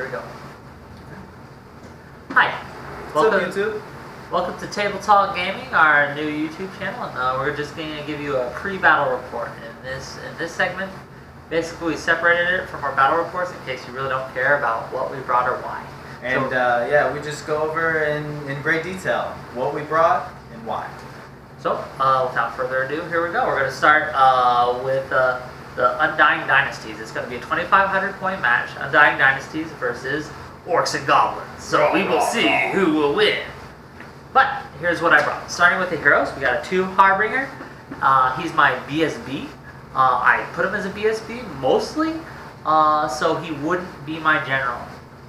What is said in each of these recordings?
here we go. Hi. What's up, YouTube? Welcome to Table Talk Gaming, our new YouTube channel. And we're just going to give you a pre-battle report. In this segment, basically we separated it from our battle reports in case you really don't care about what we brought or why. And yeah, we just go over in great detail what we brought and why. So, without further ado, here we go. We're going to start with the Undying Dynasties. It's going to be a 2,500 point match. Undying Dynasties versus Orcs and Goblins. So we will see who will win. But here's what I brought. Starting with the heroes, we got a 2 Harbinger. He's my BSB. I put him as a BSB mostly so he wouldn't be my general,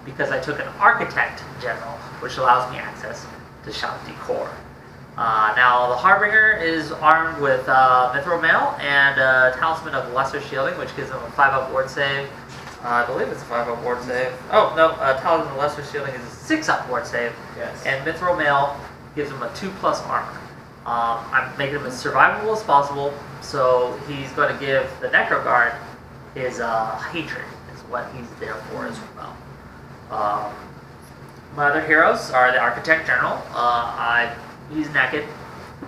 because I took an Architect general, which allows me access to Shop Decor. Now the Harbinger is armed with Mithril Mail and Talisman of Lesser Shielding, which gives him a 5-up ward save. I believe it's a 5-up ward save. Oh no, Talisman of Lesser Shielding is a 6-up ward save. Yes. And Mithril Mail gives him a 2+ armor. I'm making him as survivable as possible, so he's going to give the Necro Guard his hatred, is what he's there for as well. My other heroes are the Architect General. He's naked.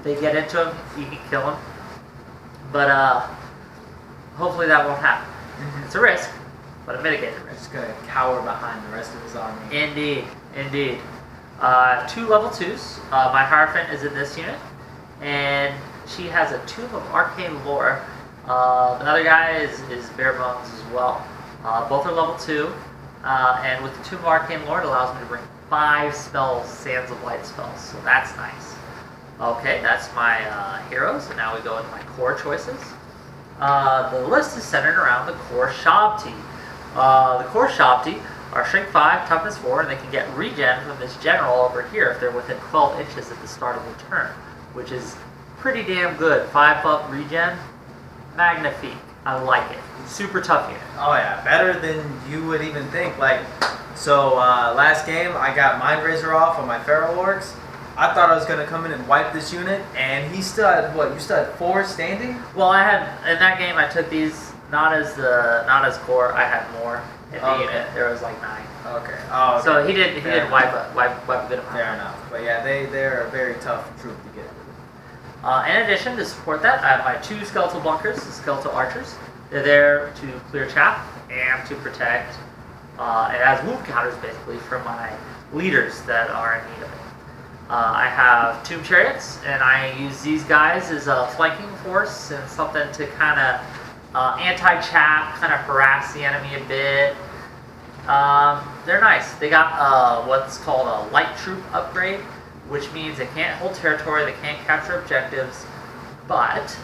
They get into him, you can kill him. But hopefully that won't happen. It's a risk, but a mitigated risk. Just gonna cower behind the rest of his army. Indeed, indeed. 2 level 2s. My Hierophant is in this unit, and she has a Tomb of Arcane Lore. The other guy is bare bones as well. Both are level 2, and with the Tomb of Arcane Lore, it allows me to bring 5 spells, Sands of Light spells, so that's nice. Okay, that's my heroes, and now we go into my core choices. The list is centered around the core Shabti. The core Shabti are Shrink 5, Toughness 4, and they can get regen from this general over here if they're within 12 inches at the start of the turn, which is pretty damn good. 5-up regen, magnifique. I like it. Super tough unit. Oh yeah, better than you would even think. So last game I got Mind Razor off on my Feral Orcs. I thought I was gonna come in and wipe this unit, and he still had what? You still had 4 standing? Well, I had in that game I took these not as core. I had more in the unit. There was like 9. Okay. Oh. Okay. So he did wipe a good amount. Fair enough. But yeah, they're a very tough troop to get. In addition, to support that, I have my 2 Skeletal Bunkers, the Skeletal Archers. They're there to clear chaff and to protect. It has wound counters basically from my leaders that are in need of it. I have Tomb Chariots, and I use these guys as a flanking force and something to kind of anti-chaff, kind of harass the enemy a bit. They're nice. They got what's called a Light Troop upgrade, which means they can't hold territory, they can't capture objectives, but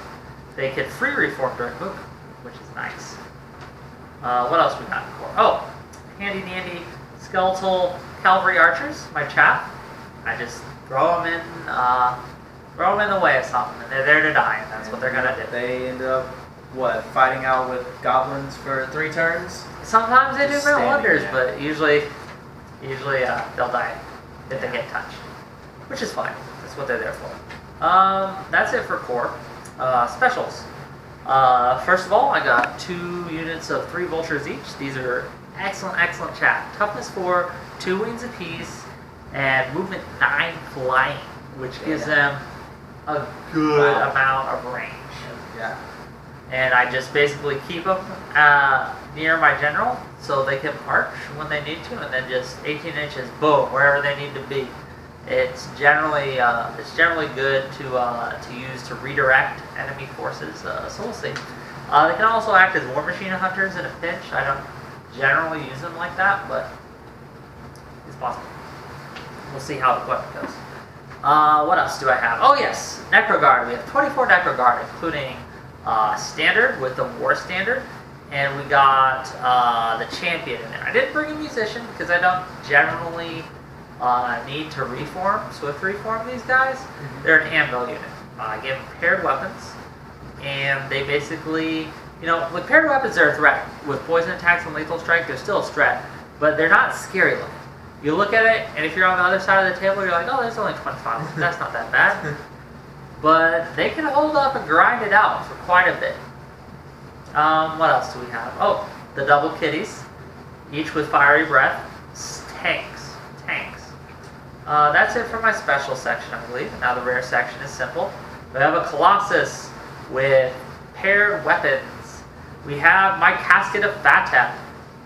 they can free reform during movement, which is nice. What else we got in core? Oh, handy dandy skeletal cavalry archers, my chaff. I just throw them in the way of something, and they're there to die, and that's what they're gonna do. They end up fighting out with goblins for 3 turns. Sometimes they do their wonders, but usually they'll die if they get touched, which is fine. That's what they're there for. That's it for core. Specials. First of all, I got 2 units of 3 vultures each. These are excellent chaff. Toughness 4, 2 wings apiece, and movement 9 flying, which gives them a good amount of range. Yeah. And I just basically keep them near my general so they can arch when they need to, and then just 18 inches, boom, wherever they need to be. It's generally good to use to redirect enemy forces. So we'll see. They can also act as war machine hunters in a pinch. I don't generally use them like that, but it's possible. We'll see how the equipment goes. What else do I have? Oh yes, Necro Guard. We have 24 Necro Guard, including Standard with the War Standard, and we got the Champion in there. I didn't bring a Musician because I don't generally need to swift reform these guys. They're an anvil unit. I give them paired weapons, and they basically, with paired weapons they're a threat. With poison attacks and lethal strike, they're still a threat, but they're not scary looking. You look at it, and if you're on the other side of the table, you're like, oh, there's only 25. That's not that bad. But they can hold up and grind it out for quite a bit. What else do we have? Oh, the double kitties, each with fiery breath. tanks. That's it for my special section, I believe. Now the rare section is simple. We have a Colossus with paired weapons. We have my Casket of Fatep.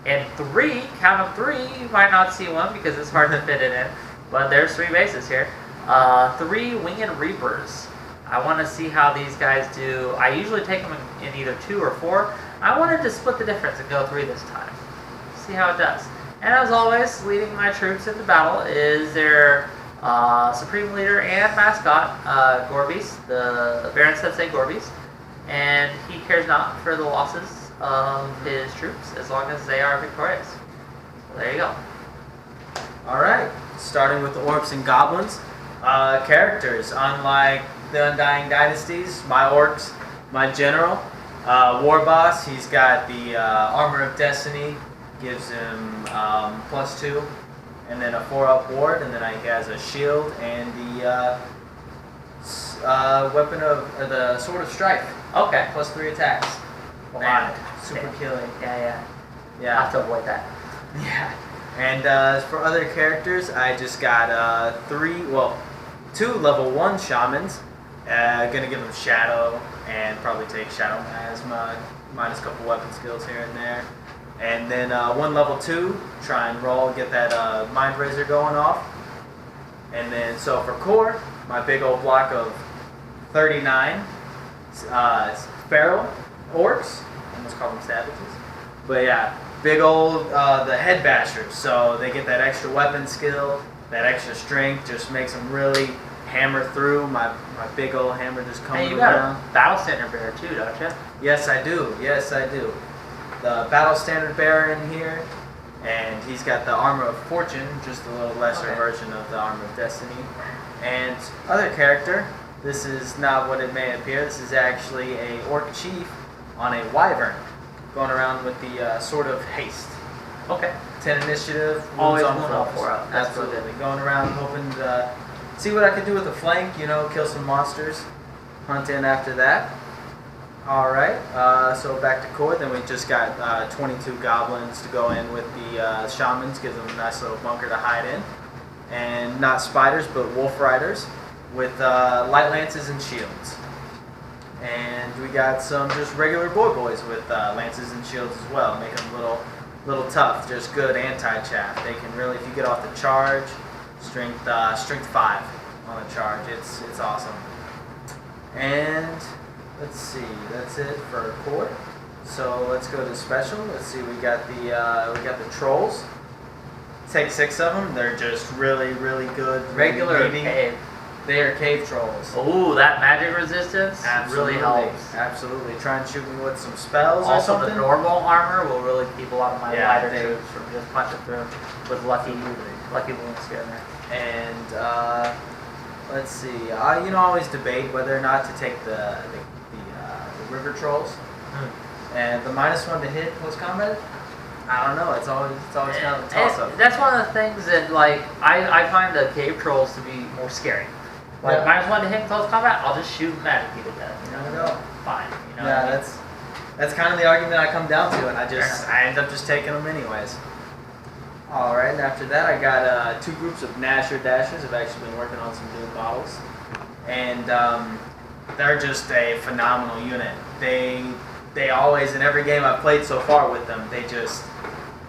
And 3, count of 3, you might not see one because it's hard to fit it in. But there's 3 bases here. 3 Winged Reapers. I want to see how these guys do. I usually take them in either 2 or 4. I wanted to split the difference and go 3 this time. See how it does. And as always, leading my troops into battle is their Supreme Leader and Mascot, Gorbis, the Baron Sensei Gorbis. And he cares not for the losses of his troops as long as they are victorious. So there you go. Alright, starting with the Orcs and Goblins. Characters, unlike the Undying Dynasties, my Orcs, my General, War Boss, he's got the Armor of Destiny, gives him +2, and then a 4-up ward, and then he has a shield and the weapon of the Sword of Strife. Okay. +3 attacks. Man, super killing. Yeah. I Yeah. have to avoid that. Yeah. And for other characters, I just got 2 level 1 shamans. Gonna give them Shadow and probably take Shadow Miasma, minus a couple weapon skills here and there. And then 1 level 2, try and roll, get that Mind Razor going off. And then, so for core, my big old block of 39 Feral Orcs, almost call them savages. But yeah, big old, the Head Bashers, so they get that extra weapon skill, that extra strength, just makes them really hammer through. My big old hammer just comes around. Hey, you got a Battle Standard Bearer too, don't you? Yes, I do. The Battle Standard Bearer in here, and he's got the Armor of Fortune, just a little lesser version of the Armor of Destiny. And other character, this is not what it may appear, this is actually a Orc Chief on a Wyvern, going around with the Sword of Haste. Okay. 10 initiative, Always wounds on one up, foes. 4 up. Absolutely. Going around hoping to see what I can do with the flank, kill some monsters, hunt in after that. Alright, so back to core, then we just got 22 goblins to go in with the shamans, gives them a nice little bunker to hide in. And not spiders, but wolf riders with light lances and shields. And we got some just regular boys with lances and shields as well, make them little tough, just good anti-chaff. They can really, if you get off the charge, strength 5 on the charge. It's awesome. And let's see, that's it for core. So let's go to special. Let's see, we got the trolls. Take 6 of them. They're just really good. Regular really cave. They are cave trolls. Ooh, that magic resistance Absolutely. really helps. Absolutely. Try and shoot me with some spells or Also, something. the normal armor will really keep a lot of my Yeah, lighter they- troops from just punching through with lucky wounds here and there. And let's see. I always debate whether or not to take the river trolls. And the -1 to hit post combat. I don't know. It's always kind of a toss up. That's one of the things that I find the cave trolls to be more scary. Like -1 to hit in close combat, I'll just shoot magically to death. Fine. Yeah, that's kind of the argument I come down to, and I end up just taking them anyways. All right, and after that, I got 2 groups of Nasher Dashers. I've actually been working on some new models, and they're just a phenomenal unit. They always, in every game I've played so far with them,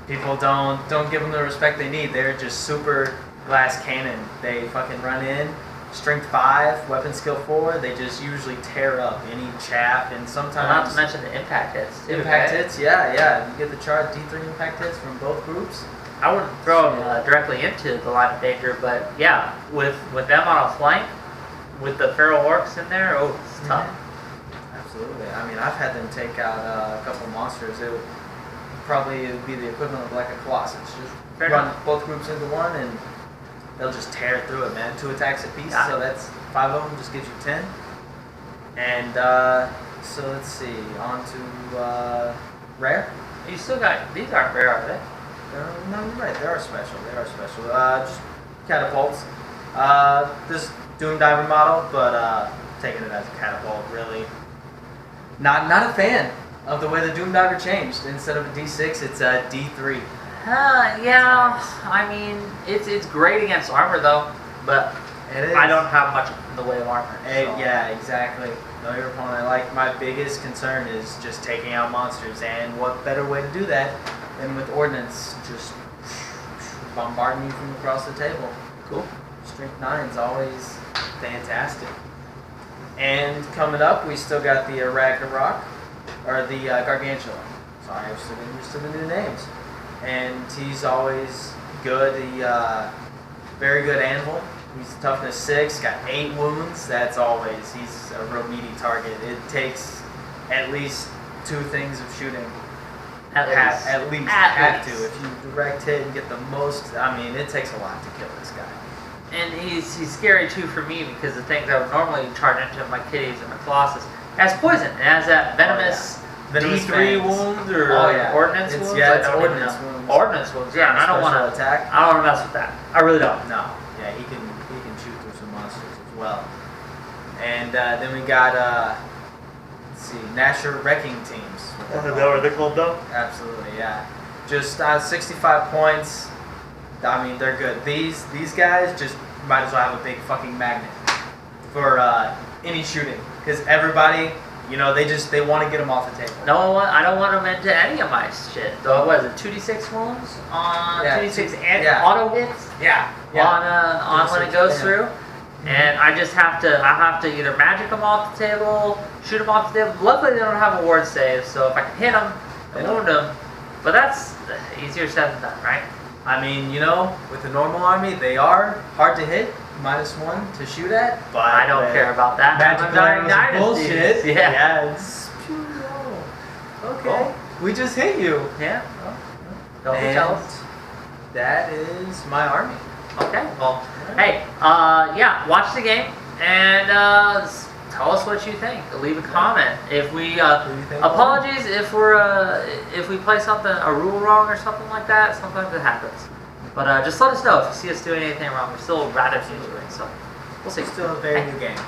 people don't give them the respect they need. They're just super glass cannon. They fucking run in, strength 5, weapon skill 4. They just usually tear up any chaff, and sometimes Not to mention the impact hits. impact hits. Yeah. You get the charge D3 impact hits from both groups. I wouldn't throw them directly into the line of danger, but yeah, with them on a flank, with the feral orcs in there, it's tough. Absolutely. I mean, I've had them take out a couple monsters. It would be the equivalent of like a Colossus. Just run both groups into one, and they'll just tear through it, man. 2 attacks apiece, so that's 5 of them, just gives you 10. And so let's see, on to rare. You still got, these aren't rare, are they? No, you're right. They are special. Just catapults. This Doom Diver model, but taking it as a catapult, really. Not a fan of the way the Doom Diver changed. Instead of a D6, it's a D3. Yeah. I mean, it's great against armor though, but It is. I don't have much in the way of armor. So. Yeah, exactly. Know your opponent. Like, my biggest concern is just taking out monsters, and what better way to do that than with ordnance? Just bombarding you from across the table. Cool. Strength 9 is always fantastic. And coming up, we still got the Ragnarok, or the Gargantuan. Sorry, I'm still getting used to the new names. And he's always good. He very good anvil. He's toughness 6, got 8 wounds. He's a real meaty target. It takes at least 2 things of shooting. At least. If you direct hit and get the most, I mean, it takes a lot to kill this guy. And he's scary too for me because the things I would normally charge into my kitties and my colossus has poison. It has that venomous D3 wounds or ordnance wounds. Yeah, it's ordnance wounds. Ordnance wounds. Yeah, and I don't want to attack. I don't want to mess with that. I really don't. No. Yeah, he can shoot through some monsters as well. And then we got let's see, Nasher Wrecking Teams. Is that what they're called though? Absolutely, yeah. Just 65 points. I mean, they're good. These guys just might as well have a big fucking magnet for any shooting, because everybody, you know, they want to get them off the table. No, I don't want them into any of my shit. So what is it? 2d6 wounds on 2d6 and auto hits. Yeah. On when it goes through. And I have to either magic them off the table, shoot them off the table. Luckily, they don't have a ward save, so if I can hit them, and wound them. But that's easier said than done, right? I mean, you know, with the normal army, they are hard to hit, -1 to shoot at. But I don't care about that. Magic arrows bullshit. Yeah. It's okay. We just hit you. Yeah. Don't be jealous. That is my army. Okay. Well, hey, watch the game and tell us what you think. Leave a comment. If we apologies if we play a rule wrong or something like that. Sometimes it happens. But just let us know if you see us doing anything wrong. We're still rad at doing so. We'll see. Still a very new game.